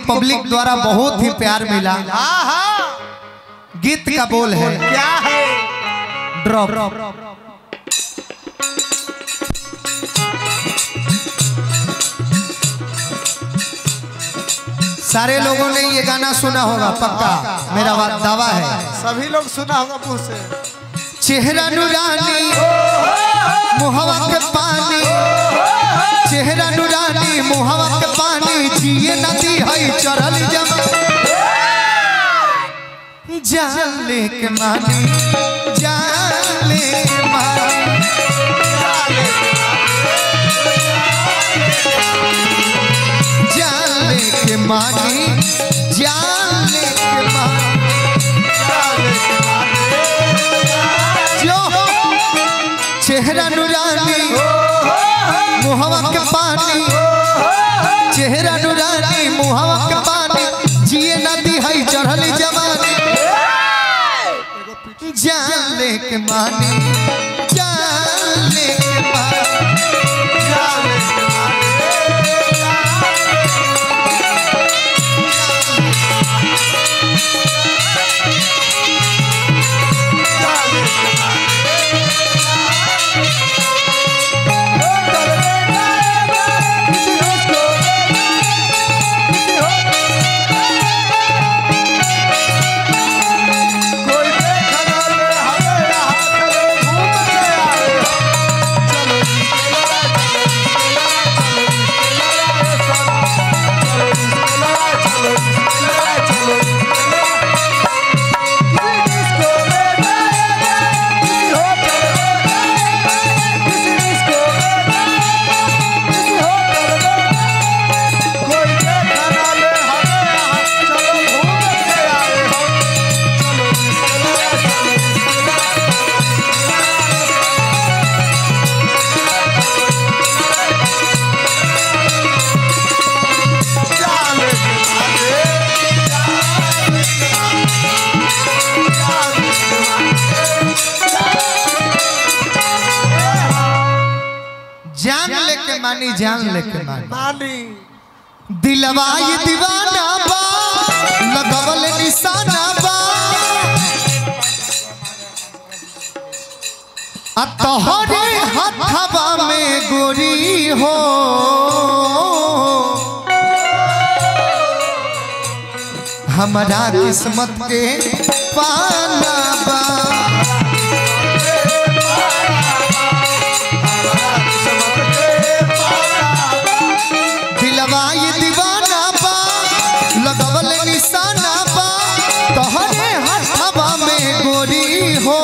Public द्वारा बहुत ही प्यार मिला। गीत का बोल है क्या है? ड्रॉप। सारे लोगों ने ये गाना सुना होगा पक्का, मेरा दावा है। सभी लोग सुना होगा मुंह से। चेहरा नूरानी मुहवा के पानी, चेहरा नूरानी मुहवा के पानी, जिए नदी है चढ़ल जमा, जान लेके मानी, जान लेके मानी, जान लेके मानी, जान लेके मानी, चेहरा नूरानी मुहवा के पानी, चेहरा नूरानी मुहवा के पानी, जिए नदी है चढ़ल जवानी, जान लेके मानी, जान लेके मानी, जान लेके मानी। जान लेके मानी, दिलवा ये दीवाना बा, लगवल निशाना बा, तोहरे हथवा में गोरी हो, हमारा किस्मत के पाना बा, ये दीवाना बा, लगवल निशाना बा, तोहरे हथवा में गोरी हो,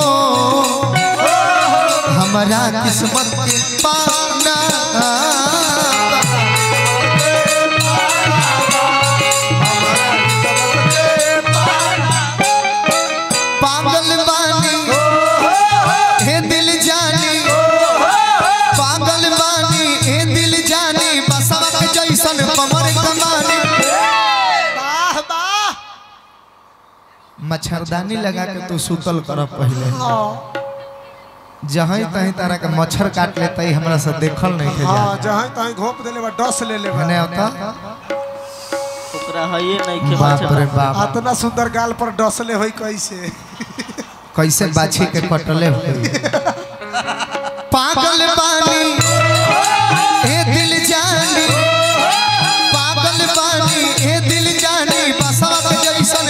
हमारा किस्मत के पाना पागल बानी हे दिल जानी, पागल बानी हे दिल जानी, बसवा के जैसन कमर कमानी, मच्छरदानी लगा के तू सुतल कर पहले, जहाँ तहीं तारा के मच्छर काट लेता ही हमरा से देखल नहीं थे, जहाँ तहीं घोप देले बा, डस ले ले बा, मने होता ओकरा हइए नहीं के बाप रे बाप, इतना सुंदर गाल पर डसले होई कैसे कैसे बाछी के कटले होई। पागल बानी ए दिल जानी, पागल बानी ए दिल जानी, बसवा के जैसन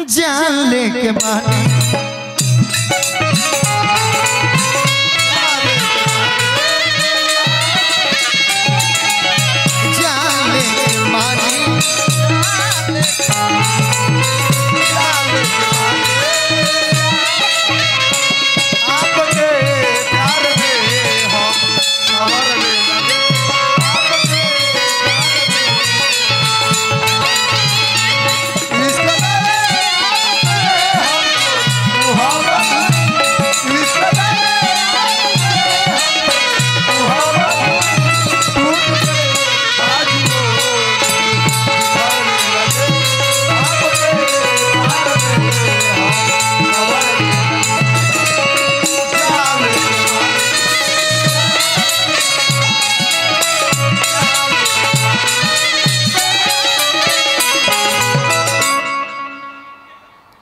जान लेके मानी, जान लेके मानी, आपके प्यार में हम संवरने लगे, आपके प्यार में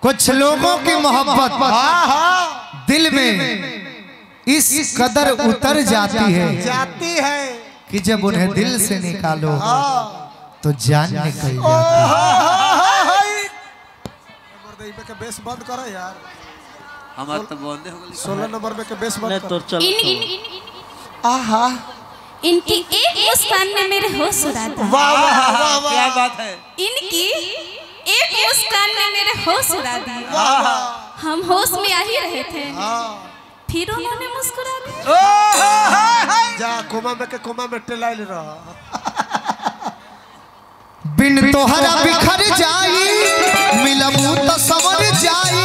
कुछ लोगों की मोहब्बत हाँ हाँ दिल में इस कदर उतर जाती है कि जब उन्हें दिल से निकालो तो जान निकल जाती है। के बेस बंद करो यार, हमार तो बंदे हो गई 16 नंबर में के बेस बंद नहीं करो। तो चल आहा इनकी एक मुस्कान में मेरे होश उड़ा दिए। वाह वाह वाह वाह क्या बात है। इनकी एक मुस्कान में मेरे होश उड़ा दिए। हम होश में आ ही रहे थे, फिर उन्होंने मुस्कुरा दिया। जा कोमा में टेलाइल रहा। बिन तोहरा बिखर जाई मिलबू तो समर जाई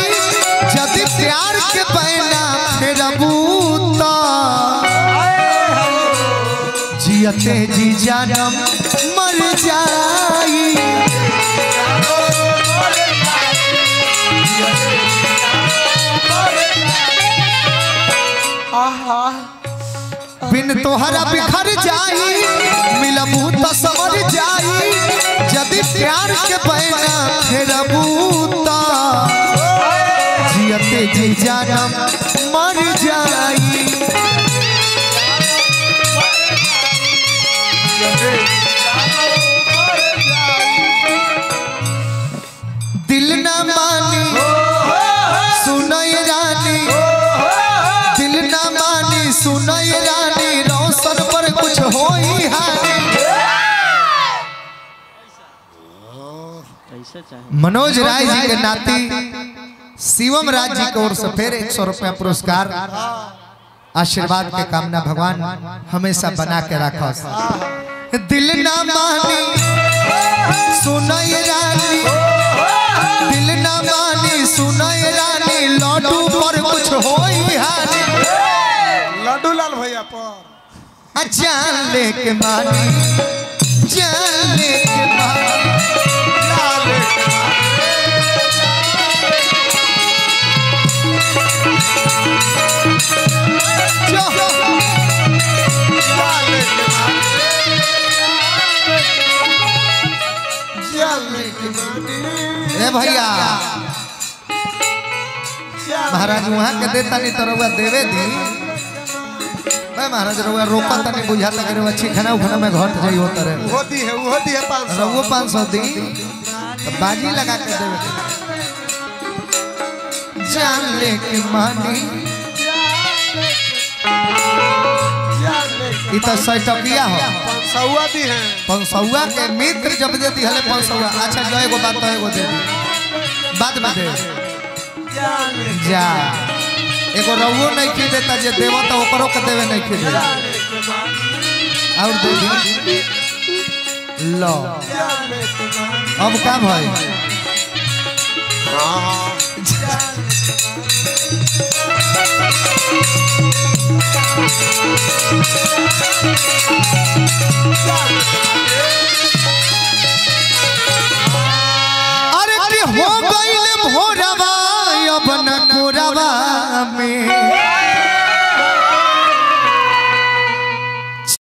यदि प्यार के पैना फेरबू तो जियते जी जानम मर जाई। बिन तोहरा बिखर जाई मिलबू तो समर जाई यदि प्यार के पैना फेरबू तो जियते जी जानम मर जाई। दिल ना मानी सुनई रानी, दिल ना मानी सुनई रानी रोशन पर कुछ होई हानि। कैसे चाहे मनोज राय जी के नाती शिवम राज जी की ओर से फिर 100 रुपया पुरस्कार। आशीर्वाद के कामना भगवान हमेशा बना के रखो। दिल ना मानी सुनई रानी, दिल ना मानी सुनई रानी लड्डू पर कुछ होई हानि। लड्डू लाल भैया पर जान लेके मानी, जान लेके मानी, ए भैया महाराज वहाँ के देता नहीं तो रउआ देवे दी। भाई महाराज रउआ रोका तनी बुझाता करे अच्छी खाना उखाना में घट जाई होता रहे। वो दी है 500 रउआ 500 दी तो बाजी लगा के देवे। जान लेके मानी ई तो 100 टकिया हो। 500 दी है 500 के मित्र जब दे दी हले 500। अच्छा जो एगो बात तो एगो दे दी बाद में दे जा। एगो रउओ नहीं खी देता जे देव तो ओकरो के देवे नहीं खी दे और दे दी लो। अब का भाई